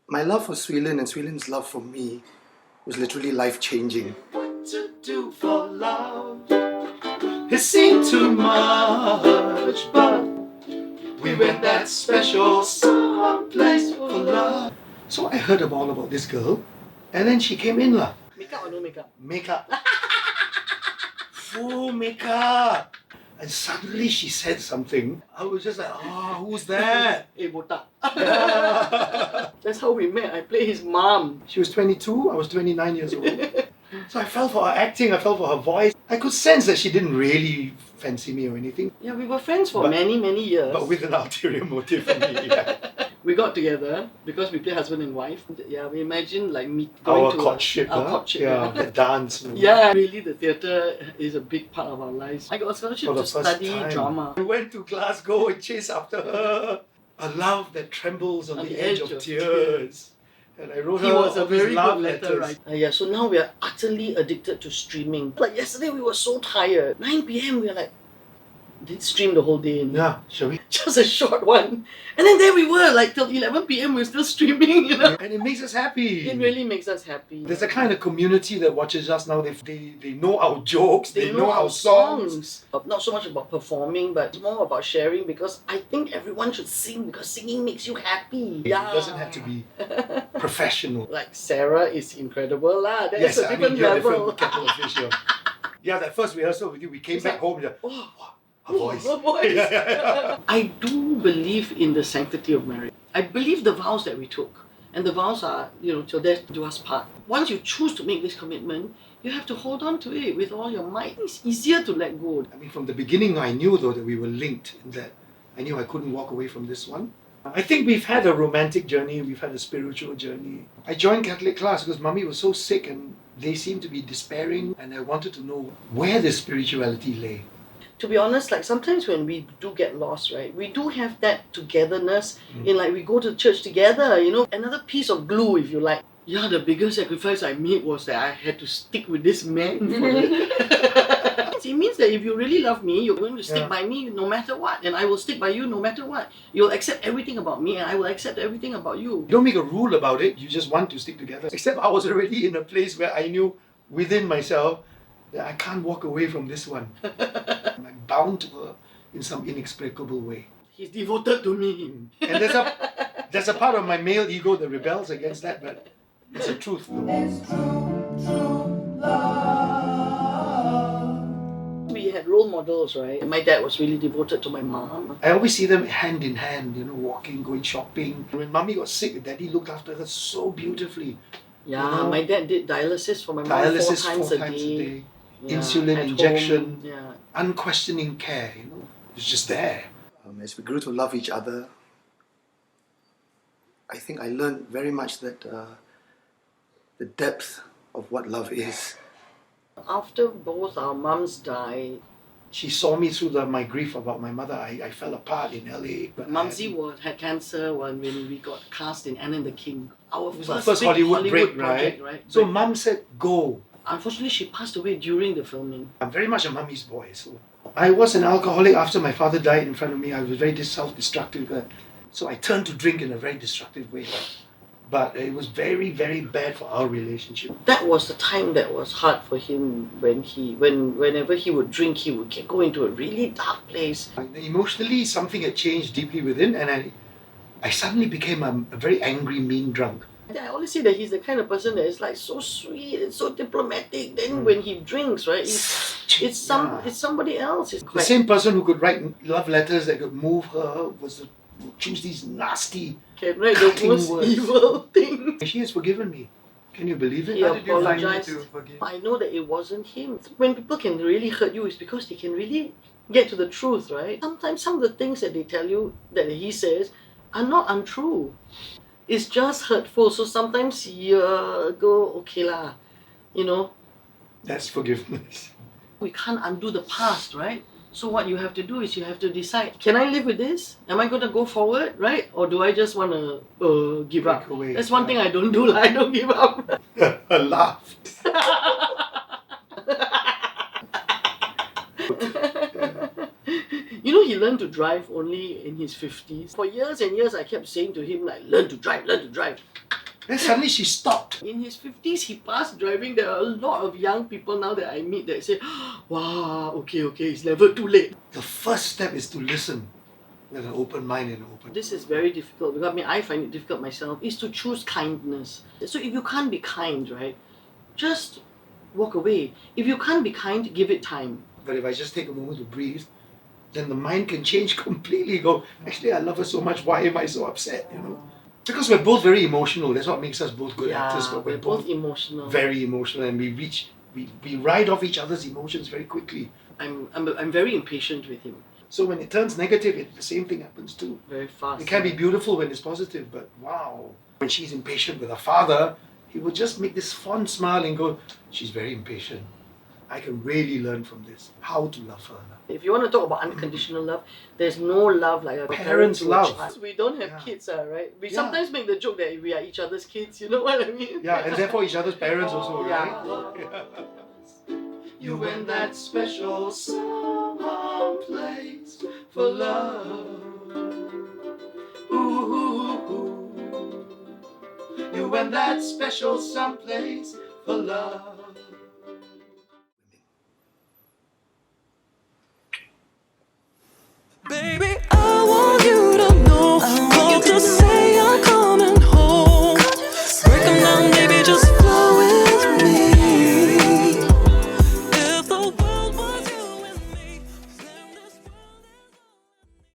My love for Swee Lin and Swee Lin's love for me was literally life-changing. What to do for love? It seemed too much, but we went that special someplace for love. So I heard all about this girl, and then she came in lah. Makeup or no makeup? Makeup. Full makeup. And suddenly she said something. I was just like, oh, who's that? Hey, botak. Yeah. That's how we met. I played his mom. She was 22, I was 29 years old. So I fell for her acting, I fell for her voice. I could sense that she didn't really fancy me or anything. Yeah, we were friends for many years. But with an ulterior motive for me. Yeah. We got together because we play husband and wife. Yeah, we imagine like me going Our to courtship. our courtship. Yeah, the dance. Yeah, really the theatre is a big part of our lives. I got a scholarship For the to first study time. drama. We went to Glasgow and chased after her. A love that trembles on the edge of tears. And I wrote He her was a all these very love good letter letters. writer. Yeah, so now we are utterly addicted to streaming. Like yesterday we were so tired. 9 p.m. we were like, did stream the whole day. Yeah, shall we? Just a short one. And then there we were, like till 11 p.m. we were still streaming, you know. And it makes us happy. It really makes us happy. There's a kind of community that watches us now. They know our jokes, they know our songs. Not so much about performing, but it's more about sharing, because I think everyone should sing because singing makes you happy. Yeah. It doesn't have to be professional. Like Sarah is incredible lah. That's Yes, a different you're level. different kettle of fish. Yeah, that first rehearsal with you, we came back home and Oh, her voice. her voice. Yeah. I do believe in the sanctity of marriage. I believe the vows that we took. And the vows are, till death do us part. Once you choose to make this commitment, you have to hold on to it with all your might. It's easier to let go. I mean, from the beginning, I knew though that we were linked in that I knew I couldn't walk away from this one. I think we've had a romantic journey, we've had a spiritual journey. I joined Catholic class because Mummy was so sick and they seemed to be despairing, and I wanted to know where the spirituality lay. To be honest, like sometimes when we do get lost, right, we do have that togetherness in like we go to church together, another piece of glue, if you like. Yeah, the biggest sacrifice I made was that I had to stick with this man for it means that if you really love me, you're going to stick by me no matter what, and I will stick by you no matter what. You'll accept everything about me and I will accept everything about you. You don't make a rule about it, you just want to stick together. Except I was already in a place where I knew within myself that I can't walk away from this one. I'm bound to her in some inexplicable way. He's devoted to me. And there's a part of my male ego that rebels against that, but it's a truth. It's true love. We had role models, right? My dad was really devoted to my mom. I always see them hand in hand, walking, going shopping. When Mummy got sick, Daddy looked after her so beautifully. Yeah, my dad did dialysis for my mom four times a day. Yeah, Insulin at injection, home. Yeah. unquestioning care, It's just there. As we grew to love each other, I think I learned very much that the depth of what love is. After both our mums died, she saw me through my grief about my mother. I fell apart in LA. But Mumsy had cancer when we got cast in Anne and the King. Our first Hollywood break, project, right? So Mum said, go. Unfortunately, she passed away during the filming. I'm very much a mummy's boy. So I was an alcoholic after my father died in front of me. I was very self-destructive. So I turned to drink in a very destructive way. But it was very, very bad for our relationship. That was the time that was hard for him whenever he would drink, he would go into a really dark place. Emotionally, something had changed deeply within, and I suddenly became a very angry, mean drunk. I always say that he's the kind of person that is like so sweet and so diplomatic. Then when he drinks, right, it's somebody else. The same person who could write love letters that could move her would choose these nasty, can write the most words. evil thing. She has forgiven me. Can you believe it? He How did you find apologized. me to forgive? I know that it wasn't him. When people can really hurt you, it's because they can really get to the truth, right? Sometimes some of the things that they tell you, that he says, are not untrue. It's just hurtful. So sometimes you go, okay lah, That's forgiveness. we can't undo the past, right? So what you have to do is you have to decide, can I live with this? Am I going to go forward, right? Or do I just want to give up? Away. That's one thing I don't do, I don't give up. I laughed. He learned to drive only in his 50s. For years and years, I kept saying to him, like, learn to drive, learn to drive. Then suddenly she stopped. In his 50s, he passed driving. There are a lot of young people now that I meet that say, wow, okay, it's never too late. The first step is to listen with an open mind and open. This is very difficult because I find it difficult myself, is to choose kindness. So if you can't be kind, right, just walk away. If you can't be kind, give it time. But if I just take a moment to breathe, then the mind can change completely. Go, actually, I love her so much. Why am I so upset? You know, because we're both very emotional. That's what makes us both good actors. But we're both emotional. very emotional, and we ride off each other's emotions very quickly. I'm very impatient with him. So when it turns negative, the same thing happens too. Very fast. It can be beautiful when it's positive, but wow. When she's impatient with her father, he would just make this fond smile and go, she's very impatient. I can really learn from this, how to love her. If you want to talk about unconditional love, there's no love like a Parents' to a love. child. We don't have kids, right? We Yeah. sometimes make the joke that we are each other's kids, you know what I mean? Yeah, and therefore each other's parents also, right? Yeah. You went that special someplace for love. Ooh, you went that special someplace for love.